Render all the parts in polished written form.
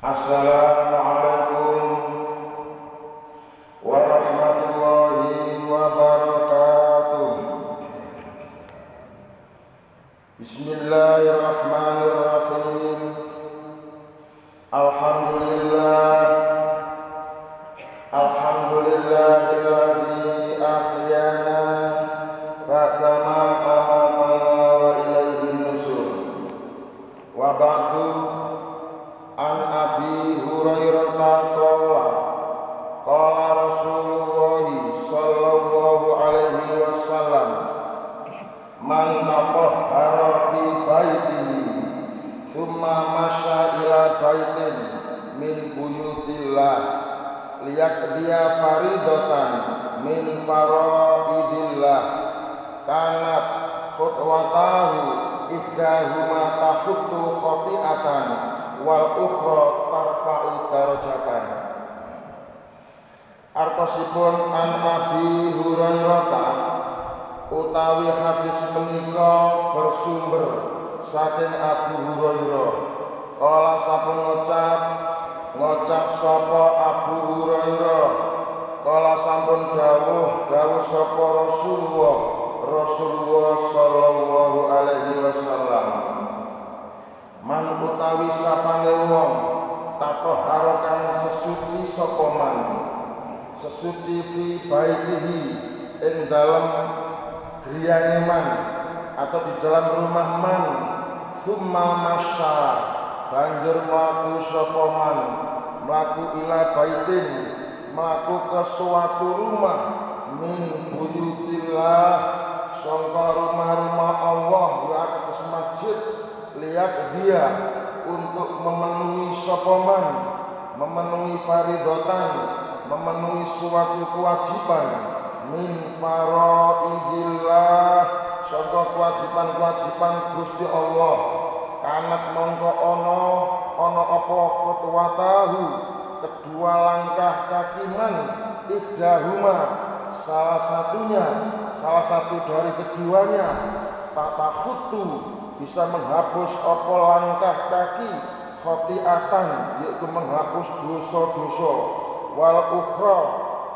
Assalamualaikum warahmatullahi wabarakatuh. Bismillahirrahmanirrahim. Alhamdulillahilladzi ahyana ba'dama amatana wa ilaihin nusur. Wa ba'du. An Abi Hurairah qala Rasulullah sallallahu alaihi wasallam man tatahhara fi baitihi thumma masya ila baitin min buyutillah liyaqdiya faridatan min faraidillah kanat khutwatahu ihdahuma tahuttu khati'atan wal ukhra tarfa'u darajatan. Artosipun an Abi Hurairah utawi hadis menika bersumber saking Abu Hurairah. Kala sampun ngocap sapa Abu Hurairah. Kala sampun dawuh sapa Rasulullah sallallahu alaihi wasallam. Man utawi sapane wong tatahhara kang sesuci sapa man sesuci fi baitihi ing dalem griyane man atau di dalam rumah man summa masya banjur mlaku sapa man mlaku ila baitin mlaku ke suatu rumah min buyutillah sangka rumah-rumah Allah ya atas masjid lihat dia untuk memenuhi sokoman, memenuhi faridotan, memenuhi suatu kewajiban min faraidillah saka kewajiban Gusti Allah. Kanat mongko ana apa khutwatahu kedua langkah kaki man ihdahuma salah satu dari keduanya tatakhutu bisa menghapus apa langkah kaki khotiatan yaitu menghapus dosa-dosa wal ukhra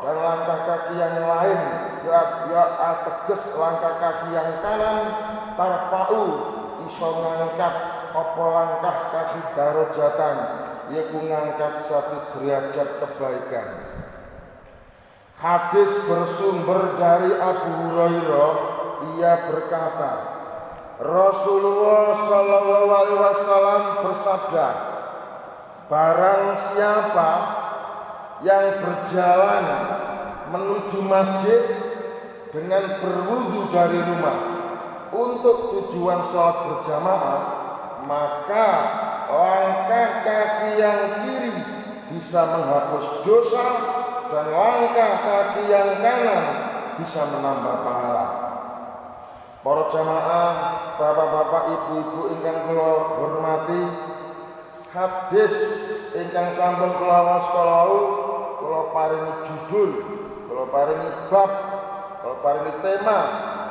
dan langkah kaki yang lain ya ateges langkah kaki yang kanan tarfa'u iso ngangkat apa langkah kaki darajatan yaitu ngangkat satu derajat kebaikan. Hadis bersumber dari Abu Hurairah, ia berkata Rasulullah sallallahu alaihi wasallam bersabda, barang siapa yang berjalan menuju masjid dengan berwudu dari rumah untuk tujuan sholat berjamaah, maka langkah kaki yang kiri bisa menghapus dosa dan langkah kaki yang kanan bisa menambah pahala. Para jamaah, bapak-bapak, ibu-ibu ingkang kula hormati, hadis ingkang sampun kula waos kula paringi judul, kula paringi bab, kula paringi tema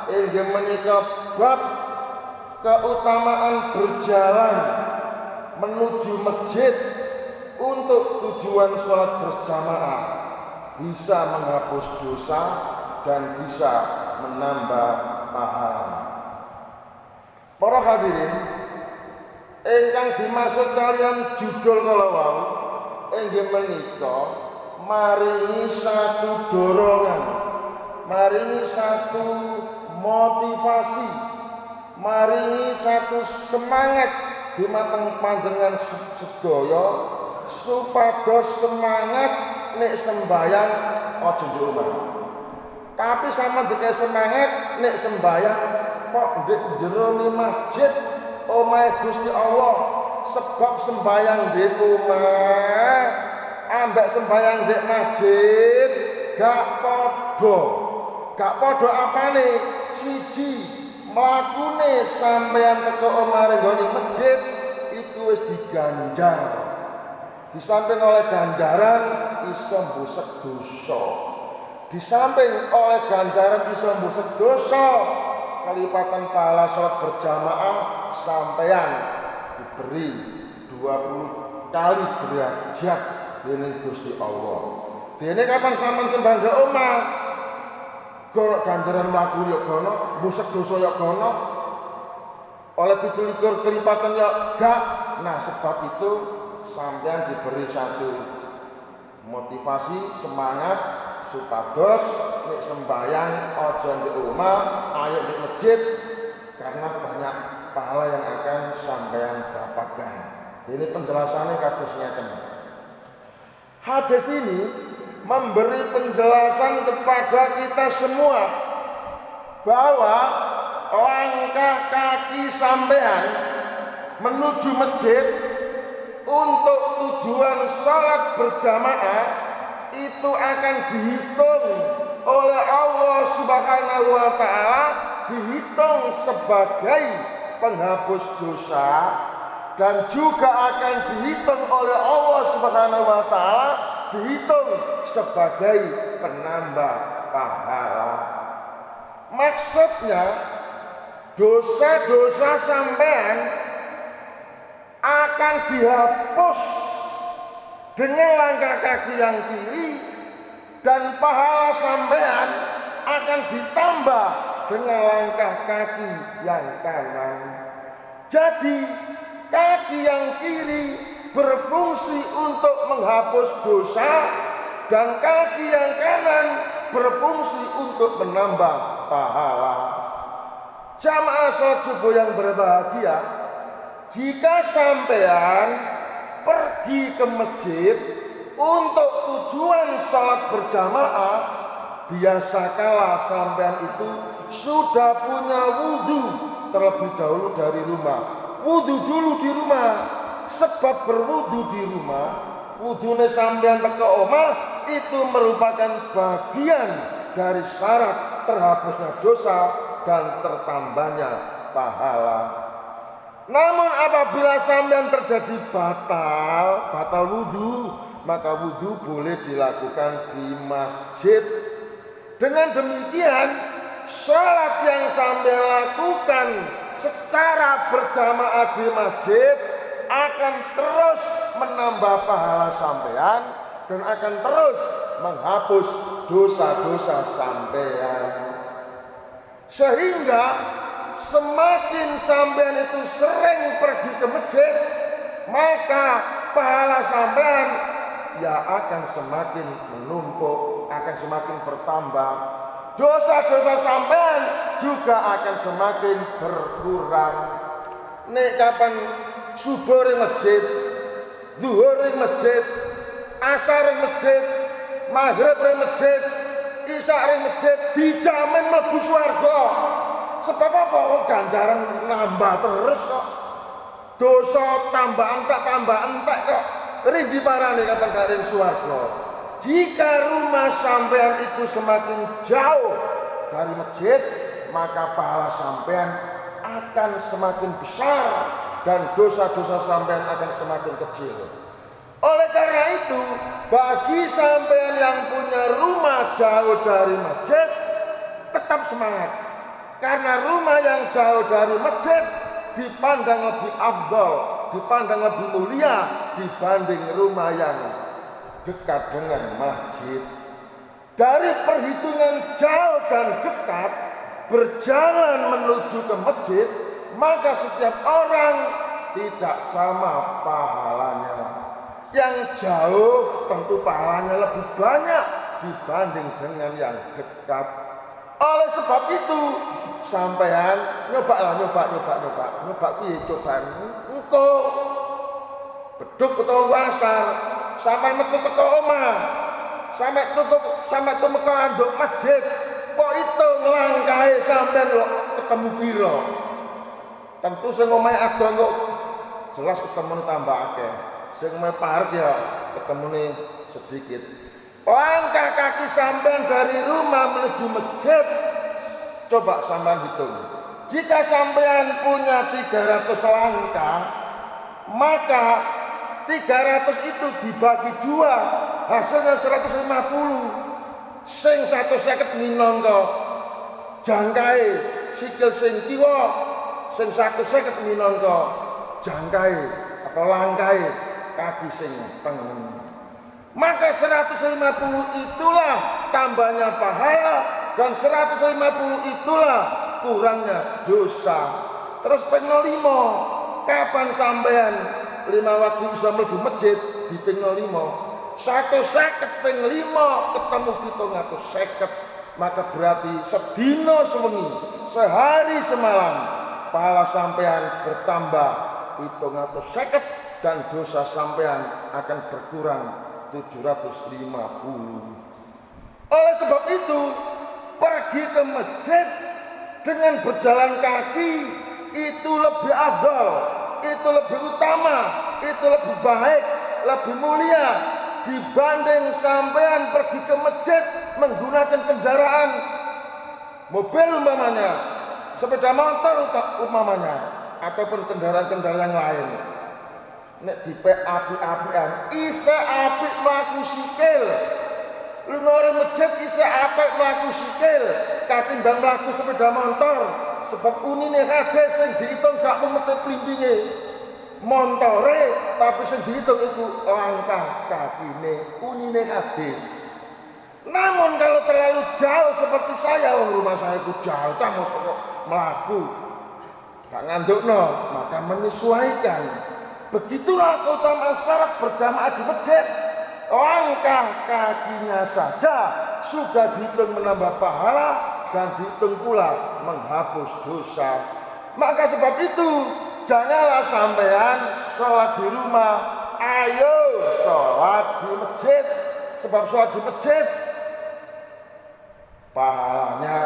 inggih menika bab keutamaan berjalan menuju masjid untuk tujuan sholat berjamaah bisa menghapus dosa dan bisa menambah pahala. Para hadirin ingkang dimaksud kalian judul kala wau inggih menika maringi satu dorongan, maringi satu motivasi, maringi satu semangat dumateng panjenengan sedaya supados semangat nek sembayang aja nduk omah. Tapi sama dikai semangat nek sembayang kok ndek jero masjid omahe Gusti Allah. Sebab sembayang ndek omah ambek sembayang ndek masjid gak padha. Gak padha apane? Siji, mlakune sampeyan teko omah nggone masjid iku wis diganjar. Di samping oleh ganjaran iso mbusek dosa. Di samping oleh ganjaran iso mbusek dosa, kelipatan pahala salat berjamaah sampeyan diberi 20 kali derajat dening Gusti Allah. Dene kapan sampean sembah ndek omah, golek ganjaran mlaku yo gono, musek dosa yo gono, oleh 17 kelipatan yo gak. Nah, sebab itu sampean diberi satu motivasi, semangat supados nek sembahyang aja ndek omah, ayo ndek masjid, karena banyak pahala yang akan sampean dapatkan. Ini penjelasannya kados ngeten. Hadis ini memberi penjelasan kepada kita semua bahwa langkah kaki sampean menuju masjid untuk tujuan salat berjamaah itu akan dihitung oleh Allah Subhanahu wa taala, dihitung sebagai penghapus dosa, dan juga akan dihitung oleh Allah Subhanahu wa taala, dihitung sebagai penambah pahala. Maksudnya dosa-dosa sampean akan dihapus dengan langkah kaki yang kiri, dan pahala sampean akan ditambah dengan langkah kaki yang kanan. Jadi kaki yang kiri berfungsi untuk menghapus dosa, dan kaki yang kanan berfungsi untuk menambah pahala. Jamaah salat subuh yang berbahagia, jika sampean pergi ke masjid untuk tujuan salat berjamaah, biasakanlah sampean itu sudah punya wudhu terlebih dahulu dari rumah. Wudhu dulu di rumah, sebab berwudhu di rumah, wudhune sampean teko omah itu merupakan bagian dari syarat terhapusnya dosa dan tertambahnya pahala. Namun apabila sampean terjadi batal wudhu, maka wudhu boleh dilakukan di masjid. Dengan demikian, salat yang sampean lakukan secara berjamaah di masjid akan terus menambah pahala sampean dan akan terus menghapus dosa-dosa sampean. Sehingga semakin sampean itu sering pergi ke masjid, maka pahala sampean ya akan semakin menumpuk, akan semakin bertambah. Dosa-dosa sampean juga akan semakin berkurang. Nek kapan subuh ring masjid, zuhur ring masjid, asar ring masjid, maghrib ring masjid, isya ring masjid, dijamin mlebu swarga. Sebab apa? Ganjaran nambah terus kok. Dosa tambah entek kok. Ring diparani kapan gak ring swarga. Jika rumah sampean itu semakin jauh dari masjid, maka pahala sampean akan semakin besar dan dosa-dosa sampean akan semakin kecil. Oleh karena itu, bagi sampean yang punya rumah jauh dari masjid, tetap semangat. Karena rumah yang jauh dari masjid dipandang lebih afdal, dipandang lebih mulia dibanding rumah yang dekat dengan masjid. Dari perhitungan jauh dan dekat berjalan menuju ke masjid, maka setiap orang tidak sama pahalanya. Yang jauh tentu pahalanya lebih banyak dibanding dengan yang dekat. Oleh sebab itu, sampean nyoba piye cobaan engko beduk utawa wasar, sampean metu teko omah, sampe tumeka anduk masjid, kok hitung langkahe sampean lho ketemu pira. Tentu sing omahe adol kok jelas ketemune tambah akeh. Sing omahe parek ya ketemune sedikit. Langkah kaki sampean dari rumah menuju masjid, coba sampean hitung. Jika sampean punya 300 langkah, maka 300 itu dibagi 2, hasilnya 150. Sing 150 minangka jangkae sikil sing kiwa, sing 150 minangka jangkae atau langkae kaki sing tengen. Maka 150 itulah tambahnya pahala, dan 150 itulah kurangnya dosa. Terus ping 5, kapan sampean 5 waktu bisa mlebu masjid di ping 5? 150 ping 5 ketemu 750. Maka berarti sedina sewengi, sehari semalam pahala sampean bertambah 750 dan dosa sampean akan berkurang 750. Oleh sebab itu, pergi ke masjid dengan berjalan kaki itu lebih afdal, itu lebih utama, itu lebih baik, lebih mulia dibanding sampean pergi ke masjid menggunakan kendaraan mobil umpamanya, sepeda motor umpamanya, ataupun kendaraan-kendaraan yang lain. Nek dipek api-apian, isih apik mlaku sikil. Lunga masjid isih apik mlaku sikil katimbang mlaku sepeda motor. Sebab unine hadis sing diitung gak mumete plimbinge montore, tapi sing diitung iku langkah kakine, unine hadis. Namun kalau terlalu jauh seperti saya, rumah saya itu jauh, cah mosok kok mlaku gak ngandukno, maka menyesuaikan. Begitulah keutamaan salat berjamaah di masjid. Langkah kakinya saja sudah dihitung menambah pahala dan dihitung pula menghapus dosa. Maka sebab itu janganlah sampean sholat di rumah, ayo sholat di masjid. Sebab sholat di masjid pahalanya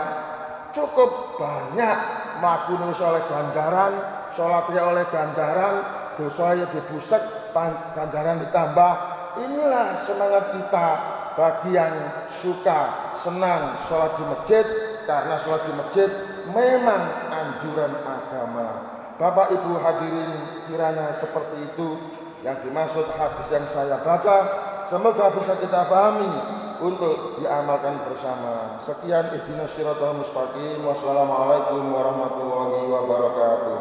cukup banyak. Melakukan oleh ganjaran, sholatnya oleh ganjaran, dosanya dibusek, ganjaran ditambah. Inilah semangat kita bagi yang suka, senang sholat di masjid, karena sholat di masjid memang anjuran agama. Bapak Ibu hadirin, kiranya seperti itu yang dimaksud hadis yang saya baca. Semoga bisa kita pahami untuk diamalkan bersama. Sekian, ihdinas siratal mustaqim. Wassalamualaikum warahmatullahi wabarakatuh.